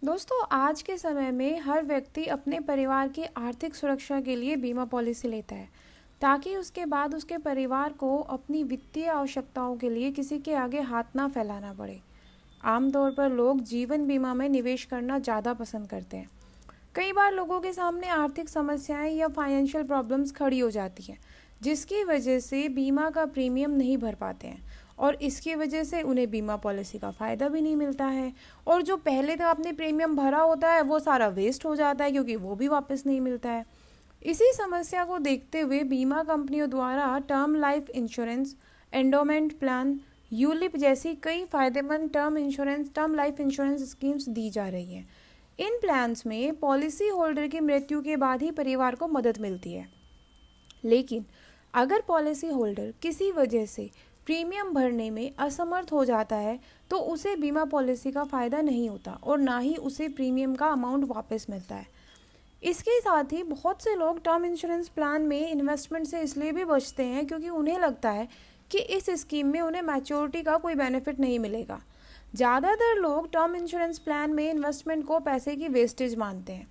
दोस्तों, आज के समय में हर व्यक्ति अपने परिवार की आर्थिक सुरक्षा के लिए बीमा पॉलिसी लेता है, ताकि उसके बाद उसके परिवार को अपनी वित्तीय आवश्यकताओं के लिए किसी के आगे हाथ ना फैलाना पड़े। आमतौर पर लोग जीवन बीमा में निवेश करना ज़्यादा पसंद करते हैं। कई बार लोगों के सामने आर्थिक समस्याएं या फाइनेंशियल प्रॉब्लम्स खड़ी हो जाती हैं, जिसकी वजह से बीमा का प्रीमियम नहीं भर पाते हैं और इसकी वजह से उन्हें बीमा पॉलिसी का फ़ायदा भी नहीं मिलता है। और जो पहले तो आपने प्रीमियम भरा होता है वो सारा वेस्ट हो जाता है, क्योंकि वो भी वापस नहीं मिलता है। इसी समस्या को देखते हुए बीमा कंपनियों द्वारा term life insurance, endowment plan, ULIP जैसी कई फायदेमंद टर्म लाइफ इंश्योरेंस स्कीम्स दी जा रही हैं। इन प्लान्स में पॉलिसी होल्डर की मृत्यु के बाद ही परिवार को मदद मिलती है, लेकिन अगर पॉलिसी होल्डर किसी वजह से प्रीमियम भरने में असमर्थ हो जाता है तो उसे बीमा पॉलिसी का फ़ायदा नहीं होता और ना ही उसे प्रीमियम का अमाउंट वापस मिलता है। इसके साथ ही बहुत से लोग टर्म इंश्योरेंस प्लान में इन्वेस्टमेंट से इसलिए भी बचते हैं क्योंकि उन्हें लगता है कि इस स्कीम में उन्हें मैच्योरिटी का कोई बेनिफिट नहीं मिलेगा। ज़्यादातर लोग टर्म इंश्योरेंस प्लान में इन्वेस्टमेंट को पैसे की वेस्टेज मानते हैं।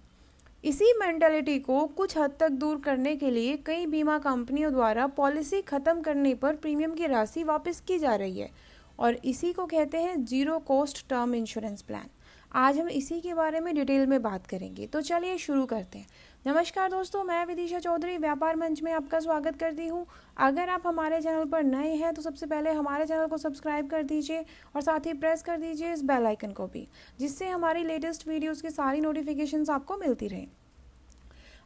इसी मेंटालिटी को कुछ हद तक दूर करने के लिए कई बीमा कंपनियों द्वारा पॉलिसी ख़त्म करने पर प्रीमियम की राशि वापस की जा रही है और इसी को कहते हैं zero cost term insurance plan. आज हम इसी के बारे में डिटेल में बात करेंगे, तो चलिए शुरू करते हैं। नमस्कार दोस्तों, मैं विदिशा चौधरी व्यापार मंच में आपका स्वागत करती हूँ। अगर आप हमारे चैनल पर नए हैं तो सबसे पहले हमारे चैनल को सब्सक्राइब कर दीजिए और साथ ही प्रेस कर दीजिए इस बेल आइकन को भी, जिससे हमारी लेटेस्ट वीडियोज़ की सारी नोटिफिकेशंस आपको मिलती रहें।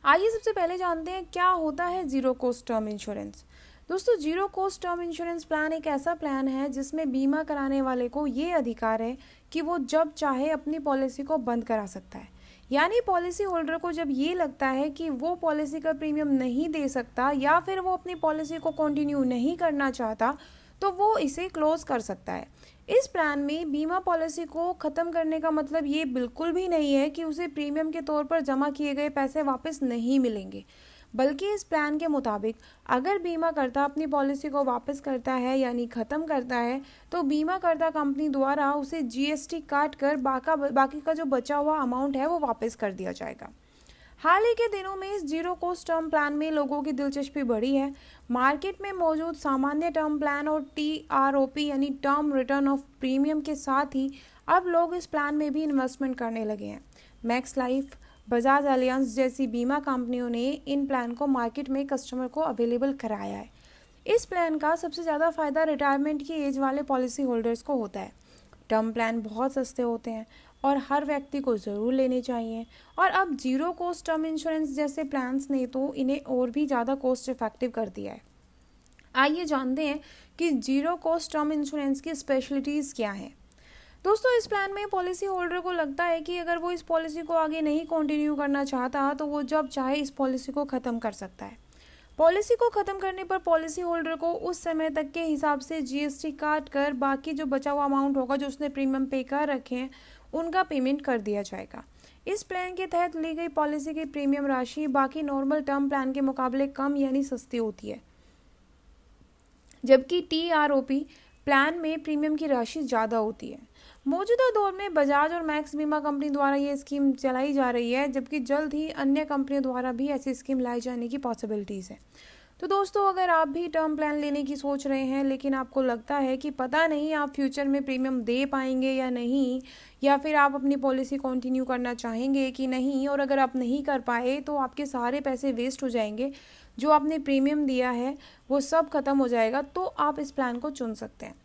आइए सबसे पहले जानते हैं क्या होता है जीरो कॉस्ट टर्म इंश्योरेंस। दोस्तों, zero cost term insurance plan एक ऐसा प्लान है जिसमें बीमा कराने वाले को ये अधिकार है कि वो जब चाहे अपनी पॉलिसी को बंद करा सकता है। यानी पॉलिसी होल्डर को जब ये लगता है कि वो पॉलिसी का प्रीमियम नहीं दे सकता या फिर वो अपनी पॉलिसी को कंटिन्यू नहीं करना चाहता, तो वो इसे क्लोज कर सकता है। इस प्लान में बीमा पॉलिसी को ख़त्म करने का मतलब ये बिल्कुल भी नहीं है कि उसे प्रीमियम के तौर पर जमा किए गए पैसे वापस नहीं मिलेंगे, बल्कि इस प्लान के मुताबिक अगर बीमा करता अपनी पॉलिसी को वापस करता है यानी ख़त्म करता है, तो बीमा करता कंपनी द्वारा उसे जीएसटी काट कर बाकी का जो बचा हुआ अमाउंट है वो वापस कर दिया जाएगा। हाल ही के दिनों में इस जीरो कॉस्ट टर्म प्लान में लोगों की दिलचस्पी बढ़ी है। मार्केट में मौजूद सामान्य टर्म प्लान और TROP यानी टर्म रिटर्न ऑफ प्रीमियम के साथ ही अब लोग इस प्लान में भी इन्वेस्टमेंट करने लगे हैं। मैक्स लाइफ, बजाज एलियांस जैसी बीमा कंपनियों ने इन प्लान को मार्केट में कस्टमर को अवेलेबल कराया है। इस प्लान का सबसे ज़्यादा फ़ायदा रिटायरमेंट की एज वाले पॉलिसी होल्डर्स को होता है। टर्म प्लान बहुत सस्ते होते हैं और हर व्यक्ति को ज़रूर लेने चाहिए। और अब जीरो कॉस्ट टर्म इंश्योरेंस जैसे प्लान्स ने तो इन्हें और भी ज़्यादा कॉस्ट इफेक्टिव कर दिया है। आइए जानते हैं कि जीरो कॉस्ट टर्म इंश्योरेंस की स्पेशलिटीज़ क्या हैं। दोस्तों, इस प्लान में पॉलिसी होल्डर को लगता है कि अगर वो इस पॉलिसी को आगे नहीं कंटिन्यू करना चाहता तो वो जब चाहे इस पॉलिसी को ख़त्म कर सकता है। पॉलिसी को ख़त्म करने पर पॉलिसी होल्डर को उस समय तक के हिसाब से जीएसटी काट कर बाकी जो बचा हुआ अमाउंट होगा जो उसने प्रीमियम पे कर रखे हैं उनका पेमेंट कर दिया जाएगा। इस प्लान के तहत ली गई पॉलिसी की प्रीमियम राशि बाकी नॉर्मल टर्म प्लान के मुकाबले कम यानी सस्ती होती है, जबकि TROP प्लान में प्रीमियम की राशि ज़्यादा होती है। मौजूदा दौर में बजाज और मैक्स बीमा कंपनी द्वारा ये स्कीम चलाई जा रही है, जबकि जल्द ही अन्य कंपनियों द्वारा भी ऐसी स्कीम लाई जाने की पॉसिबिलिटीज़ है। तो दोस्तों, अगर आप भी टर्म प्लान लेने की सोच रहे हैं लेकिन आपको लगता है कि पता नहीं आप फ्यूचर में प्रीमियम दे पाएंगे या नहीं, या फिर आप अपनी पॉलिसी कंटिन्यू करना चाहेंगे कि नहीं, और अगर आप नहीं कर पाए तो आपके सारे पैसे वेस्ट हो जाएंगे, जो आपने प्रीमियम दिया है वो सब खत्म हो जाएगा, तो आप इस प्लान को चुन सकते हैं।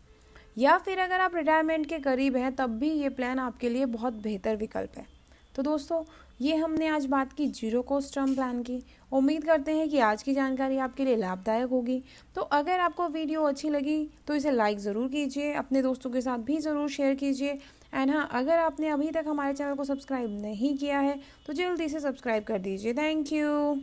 या फिर अगर आप रिटायरमेंट के करीब हैं तब भी ये प्लान आपके लिए बहुत बेहतर विकल्प है। तो दोस्तों, ये हमने आज बात की जीरो कॉस्ट टर्म प्लान की। उम्मीद करते हैं कि आज की जानकारी आपके लिए लाभदायक होगी। तो अगर आपको वीडियो अच्छी लगी तो इसे लाइक ज़रूर कीजिए, अपने दोस्तों के साथ भी ज़रूर शेयर कीजिए। एंड हाँ, अगर आपने अभी तक हमारे चैनल को सब्सक्राइब नहीं किया है तो जल्दी से सब्सक्राइब कर दीजिए। Thank you.